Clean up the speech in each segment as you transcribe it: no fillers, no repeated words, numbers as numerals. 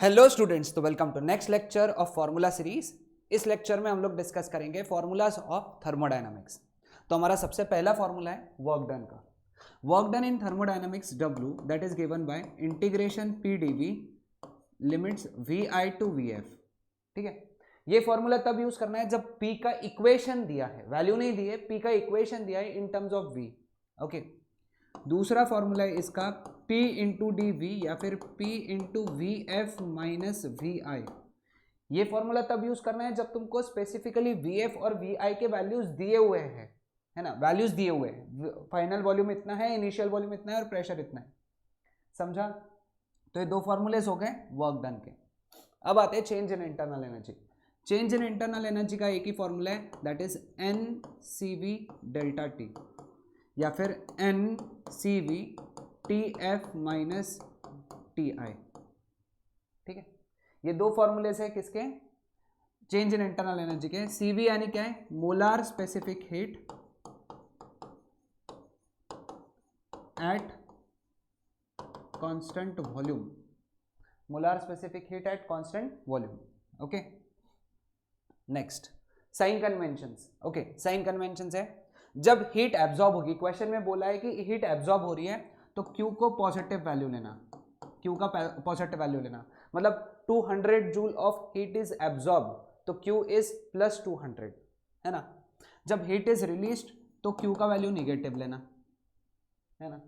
Hello students, तो welcome to next lecture of formula series. इस lecture में हम लोग डिस्कस करेंगे फार्मूलाज ऑफ थर्मोडायनामिक्स। तो हमारा सबसे पहला फार्मूला है वर्क डन का। Work done in thermodynamics W that is given by integration P dV limits VI to VF। ठीक है, ये फॉर्मूला तब यूज करना है जब P का इक्वेशन दिया है, वैल्यू नहीं दी है, P का इक्वेशन दिया है in terms of V। Okay, दूसरा फॉर्मूला है इसका P इंटू डी वी या फिर P into V F minus V I. ये फॉर्मूला तब यूज करना है जब तुमको स्पेसिफिकली वी एफ और वी आई के वैल्यूज दिए हुए हैं, है ना, वैल्यूज दिए हुए हैं, फाइनल वॉल्यूम इतना है, इनिशियल वॉल्यूम इतना है और प्रेशर इतना है। समझा? तो ये दो फॉर्मूलेस हो गए वर्क डन के। अब आते हैं change in internal energy. Change in internal energy का एक ही फॉर्मूला है, that is n C V delta T या फिर n C V T F minus T I. ठीक है, ये दो फॉर्मूलेस है किसके? चेंज इन इंटरनल एनर्जी के। सी वी यानी क्या है? Molar specific heat at constant volume. Molar specific heat at constant volume. Okay, next sign conventions. Okay, sign conventions है जब हीट एब्जॉर्ब होगी। क्वेश्चन में बोला है कि हीट एब्जॉर्ब हो रही है तो Q को पॉजिटिव वैल्यू लेना, Q का पॉजिटिव वैल्यू लेना, मतलब 200 joule of heat is absorb तो Q इज प्लस 200, है ना। जब हीट इज रिलीज्ड तो Q का वैल्यू निगेटिव लेना, है ना।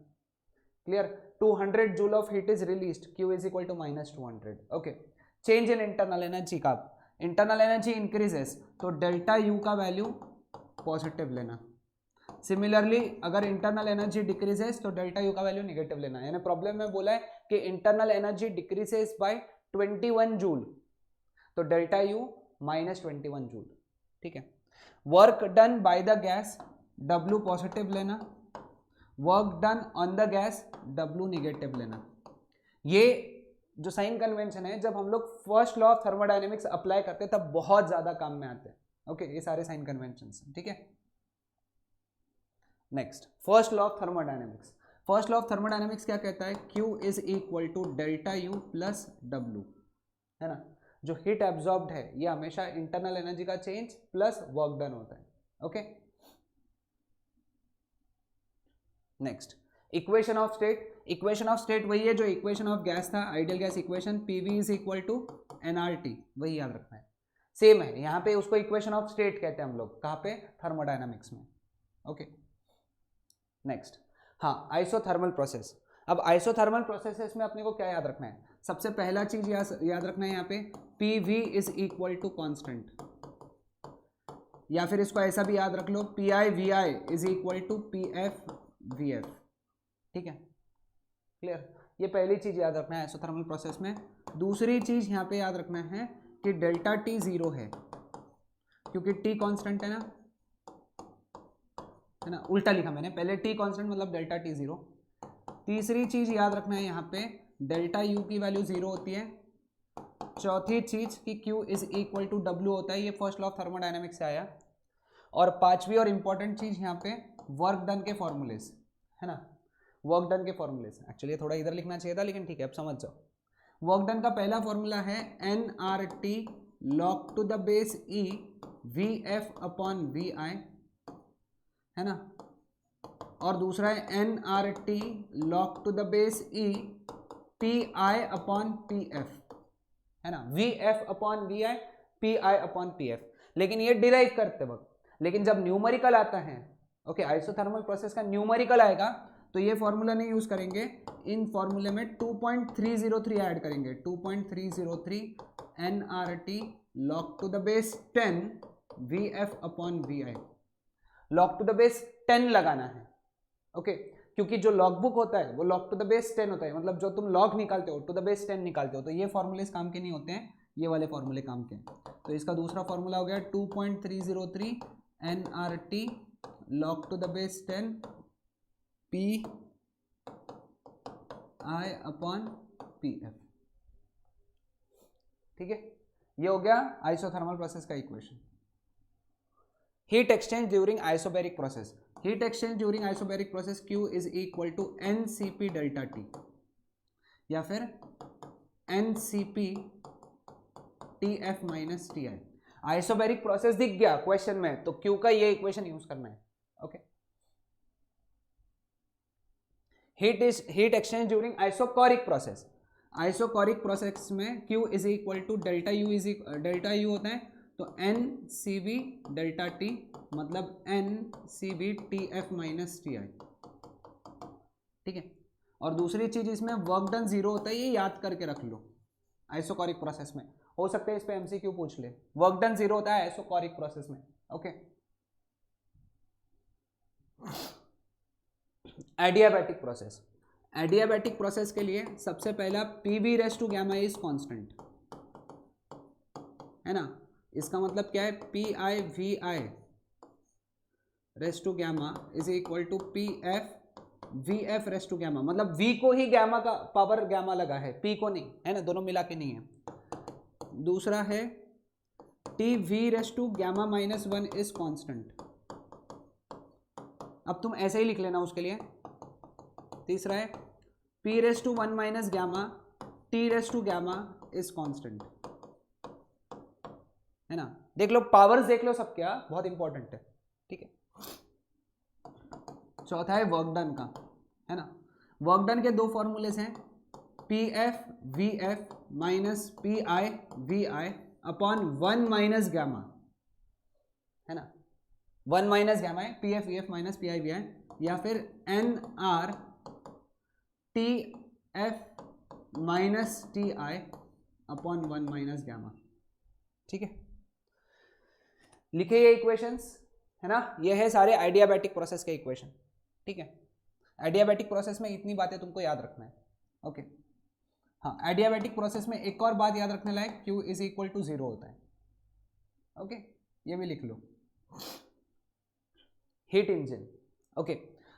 Clear? 200 joule of heat is released, Q is equal to minus 200। Okay, change in internal energy का, इंटरनल एनर्जी इंक्रीजेस तो डेल्टा U का वैल्यू पॉजिटिव लेना। सिमिलरली अगर इंटरनल एनर्जी डिक्रीजेस तो डेल्टा यू का वैल्यू निगेटिव लेना है। यानी प्रॉब्लम में बोला है कि internal energy decreases by 21 joule तो डेल्टा यू माइनस 21 जूल। ठीक है, work done by the gas W positive लेना, work done on the gas W negative लेना। ये जो साइन कन्वेंशन है जब हम लोग first law of thermodynamics apply करते हैं तब बहुत ज्यादा काम में आते हैं। ओके, ये सारे साइन कन्वेंशन। ठीक है, next first law of thermodynamics. First law of thermodynamics क्या कहता है? Q is equal to delta U plus W, है ना। जो हीट एब्जॉर्ब्ड है ये हमेशा इंटरनल एनर्जी का चेंज प्लस वर्क डन होता है। Okay, next equation of state. Equation of state वही है जो इक्वेशन ऑफ गैस था, ideal gas equation, PV is equal to nRT, वही याद रखना है, सेम है। यहाँ पे उसको इक्वेशन ऑफ स्टेट कहते हैं हम लोग, कहाँ पे? थर्मोडायनामिक्स में। ओके, नेक्स्ट, हाँ, आइसोथर्मल प्रोसेस। अब आइसोथर्मल प्रोसेसेस में अपने को क्या याद रखना है? सबसे पहला चीज याद रखना है यहाँ पे PV is equal to constant, या फिर इसको ऐसा भी याद रख लो PI VI is equal to PF VF। ठीक है, क्लियर? ये पहली चीज याद रखना है आइसोथर्मल प्रोसेस में। दूसरी चीज यहाँ पे याद रखना है कि डेल्टा T 0 है क्योंकि T कांस्टेंट है ना, उल्टा लिखा मैंने, पहले T कांस्टेंट मतलब डेल्टा T 0। तीसरी चीज याद रखना है यहाँ पे डेल्टा U की वैल्यू 0 होती है। चौथी चीज कि Q is equal to W होता है, ये फर्स्ट लॉ ऑफ थर्मोडायनेमिक्स से आया। और पांचवी और इंपॉर्टेंट चीज यहाँ पे वर्क डन के फॉर्मूलेस, है ना, वर्क डन के फॉर्मूलेस। एक्चुअली थोड़ा इधर लिखना चाहिए था लेकिन ठीक है, अब समझ जाओ। वर्क डन का पहला फॉर्मूला है nRT log to the base E VF upon VI, है ना, और दूसरा है nRT log to the base E PI upon PF, है ना, VF upon VI PI upon PF। लेकिन ये डिराइव करते वक्त, लेकिन जब न्यूमेरिकल आता है, ओके, आइसोथर्मल प्रोसेस का न्यूमेरिकल आएगा तो ये फॉर्मूला नहीं यूज करेंगे। इन फॉर्मूले में 2.303 ऐड करेंगे, 2.303 nRT log to the base 10 VF upon VI। Log to the base 10 लगाना है, ओके, क्योंकि जो लॉग बुक होता है वो लॉग टू द बेस 10 होता है, मतलब जो तुम लॉग निकालते हो टू द बेस 10 निकालते हो। तो ये फॉर्मूले इस काम के नहीं होते हैं, ये वाले फॉर्मूले काम के हैं। तो इसका दूसरा फॉर्मूला हो गया 2.303 nRT log to the base 10 PI upon PF। ठीक है, ये हो गया आइसोथर्मल प्रोसेस का equation. Heat exchange during isobaric process. Heat exchange during isobaric process Q is equal to NCP delta T या फिर NCP TF minus TI। Isobaric process दिख गया क्वेश्चन में, तो Q का ये इक्वेशन यूज करना है। Okay, heat exchange during isochoric process. Isochoric process में Q is equal to delta U होता है, तो NCV डेल्टा T मतलब NCV TF माइनस TI। ठीक है, और दूसरी चीज इसमें वर्क डन जीरो होता है, ये याद करके रख लो। आइसोकोरिक प्रोसेस में हो सकता है इस पे एमसीक्यू पूछ ले, वर्क डन जीरो होता है आइसोकोरिक प्रोसेस में। Okay, adiabatic process. Adiabatic process के लिए सबसे पहला PV raise to gamma is constant, है ना। इसका मतलब क्या है, PI/VI raise to gamma is equal to PF/VF raise to gamma, मतलब V को ही गैमा का पावर गैमा लगा है, P को नहीं, है ना, दोनों मिला के नहीं है। दूसरा है TV raise to gamma minus 1 is constant, अब तुम ऐसे ही लिख लेना उसके लिए। तीसरा है P raise to 1 minus gamma T raise to gamma is constant, है ना। देख लो पावर्स, देख लो सब, क्या बहुत इंपॉर्टेंट है। ठीक है, चौथा है वर्क डन का, है ना। वर्क डन के दो फॉर्मूलेस हैं, PF/VF minus PI/VI upon 1 minus gamma, है ना। 1 माइनस गैमा है PF/VF माइनस PI/VI, या फिर NRTF minus TI upon 1 minus gamma. ठीक है, लिखे ये इक्वेशंस, है ना। ये है सारे आइडियाबैटिक प्रोसेस के इक्वेशन। ठीक है, आइडियाबैटिक प्रोसेस में इतनी बातें तुमको याद रखना है। ओके, हाँ, आइडियाबैटिक प्रोसेस में एक और बात याद रखने लायक, Q इज इक्वल टू 0 होता है। ओके, ये भी लिख लो। Heat engine. ओके,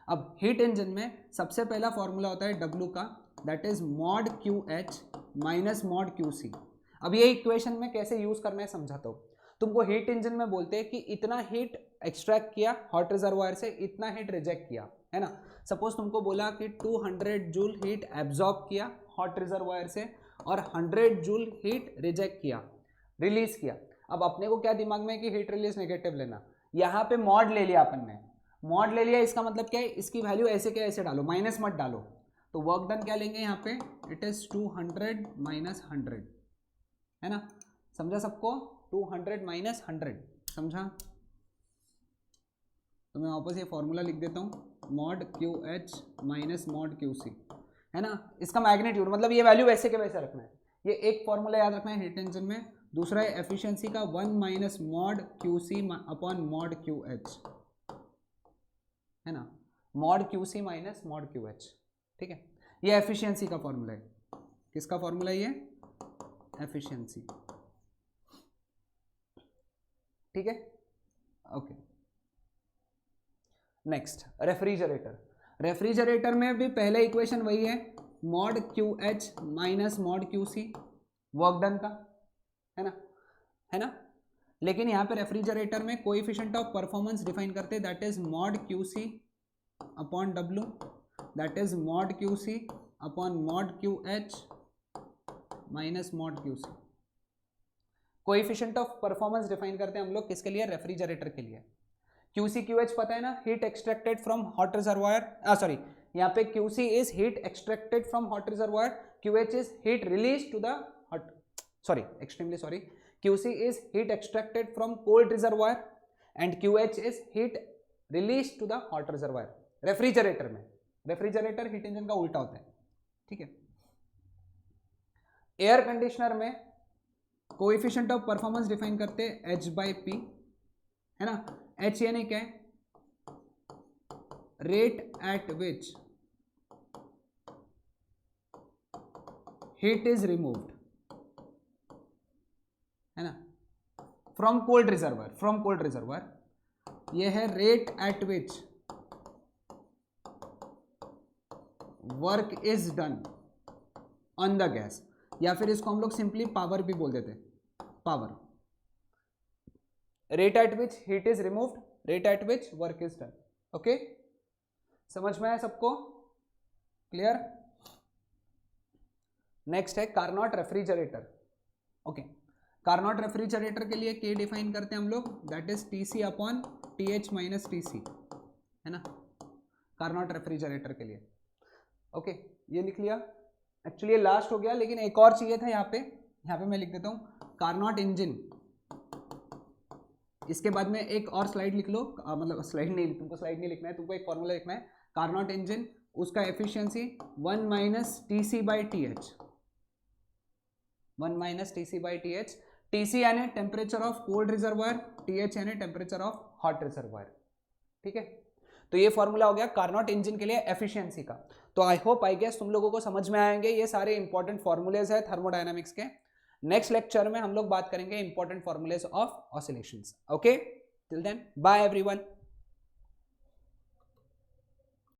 अब हीट इंजन में सबसे पहला फॉर्मूला होता है W का, that is mod QH minus mod QC। अब ये इक्वेशन में कैसे यूज करना है समझाता हूँ। तुमको हीट इंजन में बोलते हैं कि इतना हीट एक्सट्रैक्ट किया हॉट रिजर्वायर से, इतना हीट रिजेक्ट किया, है ना। सपोज तुमको बोला कि 200 जूल हीट एब्जॉर्ब किया हॉट रिजर्वायर से और 100 जूल हीट रिजेक्ट किया, रिलीज किया। अब अपने को क्या दिमाग में कि हीट रिलीज नेगेटिव लेना, यहाँ पे मॉड ले लिया अपन ने, मॉड ले लिया, इसका मतलब क्या है, इसकी वैल्यू ऐसे क्या ऐसे डालो, माइनस मत डालो। तो वर्क डन क्या लेंगे यहाँ पे, इट इज 200 माइनस 100, है ना। समझा सबको, 200 माइनस 100 समझा। तो मैं वापस ये फॉर्मूला लिख देता हूँ, mod QH minus mod QC, है ना। इसका मैग्नीट्यूड मतलब ये वैल्यू वैसे के वैसे रखना है। ये एक फॉर्मूला याद रखना है हीट इंजन में। दूसरा है एफिशिएंसी का 1 minus mod QC upon mod QH, है ना, mod QC minus mod QH। ठीक है, ये एफिशिएंसी का फॉर्मूला है। किसका फॉर्मूला ये, एफिशिएंसी। ठीक है, ओके। Next refrigerator. रेफ्रिजरेटर में भी पहले इक्वेशन वही है, mod QH minus mod QC work done का, है ना, है ना। लेकिन यहाँ पे रेफ्रिजरेटर में कोएफिशिएंट ऑफ परफॉर्मेंस डिफाइन करते हैं, that is mod QC upon W, that is mod QC upon mod QH minus mod QC। Coefficient of performance define करते हैं हम लोग किसके लिए, रेफ्रिजरेटर के लिए। QC QH पता है ना, heat extracted from hot reservoir, sorry यहाँ पे QC is heat extracted from hot reservoir, QH is heat release to the hot, sorry extremely sorry, QC is heat extracted from cold reservoir and QH is heat released to the hot reservoir। Refrigerator में, refrigerator heat engine का उल्टा होता है। ठीक है, air conditioner में coefficient of performance define करते हैं H/P, है ना। H यानी क्या है, rate at which heat is removed, है ना, from cold reservoir, from cold reservoir. ये है rate at which work is done on the gas, या फिर इसको हम लोग सिंपली पावर भी बोल देते, power. Rate at which heat is removed, rate at which work is done. Okay, समझ में आया सबको, क्लियर। नेक्स्ट है Carnot refrigerator. Okay, Carnot refrigerator के लिए के डिफाइन करते हैं हम लोग, that is TC upon TH minus TC, है ना, कार्नोट रेफ्रिजरेटर के लिए। ओके, ये लिख लिया। एक्चुअली ये लास्ट हो गया, लेकिन एक और चाहिए था यहाँ पे मैं लिख देता हूँ कार्नोट इंजन। इसके बाद में एक और स्लाइड लिख लो, मतलब स्लाइड नहीं, तुमको स्लाइड नहीं लिखना है, तुमको एक फॉर्मूला लिखना है। कार्नोट इंजन, उसका efficiency 1 minus TC by TH, 1 minus TC by TH। TC यानी temperature of cold reservoir, TH यानी टेम्परेचर ऑफ हॉट रिजर्वायर। ठीक है, तो ये फॉर्मूला हो गया कार्नोट इंजन के लिए एफिशिएंसी का। तो आई होप आई गेस तुम लोगों को समझ में आएंगे, ये सारे इंपॉर्टेंट फॉर्मूलेज है थर्मोडायनामिक्स के। नेक्स्ट लेक्चर में हम लोग बात करेंगे important formulas of oscillations. Okay, till then bye everyone.